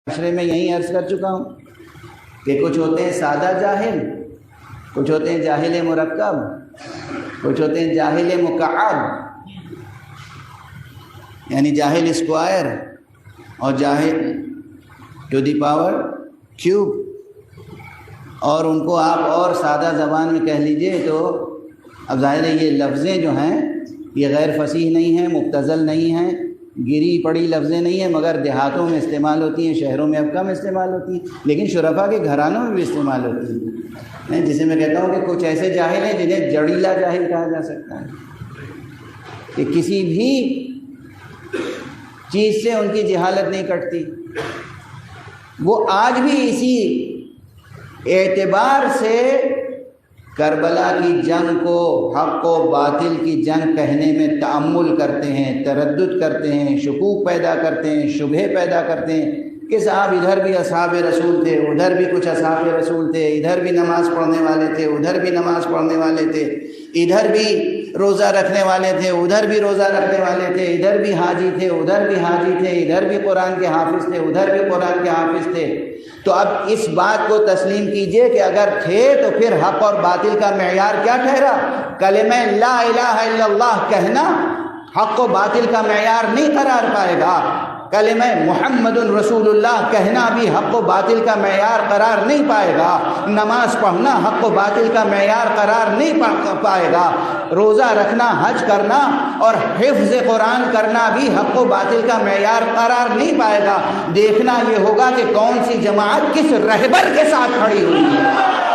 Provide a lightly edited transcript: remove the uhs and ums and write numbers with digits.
معاشرے میں یہیں عرض کر چکا ہوں کہ کچھ ہوتے ہیں سادہ جاہل، کچھ ہوتے ہیں جاہل مرکب، کچھ ہوتے ہیں جاہل مکعب، یعنی جاہل اسکوائر اور جاہل ٹو دی پاور کیوب، اور ان کو آپ اور سادہ زبان میں کہہ لیجئے تو اب ظاہر ہے یہ لفظیں جو ہیں یہ غیر فصیح نہیں ہیں، مبتذل نہیں ہیں، گری پڑی لفظیں نہیں ہیں، مگر دیہاتوں میں استعمال ہوتی ہیں، شہروں میں اب کم استعمال ہوتی ہیں، لیکن شرفا کے گھرانوں میں بھی استعمال ہوتی ہیں، جسے میں کہتا ہوں کہ کچھ ایسے جاہل ہیں جنہیں جڑیلا جاہل کہا جا سکتا ہے، کہ کسی بھی چیز سے ان کی جہالت نہیں کٹتی، وہ آج بھی اسی اعتبار سے کربلا کی جنگ کو حق و باطل کی جنگ کہنے میں تأمل کرتے ہیں، تردد کرتے ہیں، شکوک پیدا کرتے ہیں، شبہے پیدا کرتے ہیں کہ صاحب ادھر بھی اصحاب رسول تھے، ادھر بھی کچھ اصحاب رسول تھے، ادھر بھی نماز پڑھنے والے تھے، ادھر بھی نماز پڑھنے والے تھے، ادھر بھی روزہ رکھنے والے تھے، ادھر بھی روزہ رکھنے والے تھے، ادھر بھی حاجی تھے، ادھر بھی حاجی تھے، ادھر بھی قرآن کے حافظ تھے، ادھر بھی قرآن کے حافظ تھے۔ تو اب اس بات کو تسلیم کیجئے کہ اگر تھے تو پھر حق اور باطل کا معیار کیا ٹھہرا؟ کلمہ لا الہ الا اللہ کہنا حق و باطل کا معیار نہیں قرار پائے گا، کلمہ محمد رسول اللہ کہنا بھی حق و باطل کا معیار قرار نہیں پائے گا، نماز پڑھنا حق و باطل کا معیار قرار نہیں پائے گا، روزہ رکھنا، حج کرنا اور حفظ قرآن کرنا بھی حق و باطل کا معیار قرار نہیں پائے گا۔ دیکھنا یہ ہوگا کہ کون سی جماعت کس رہبر کے ساتھ کھڑی ہوئی ہے۔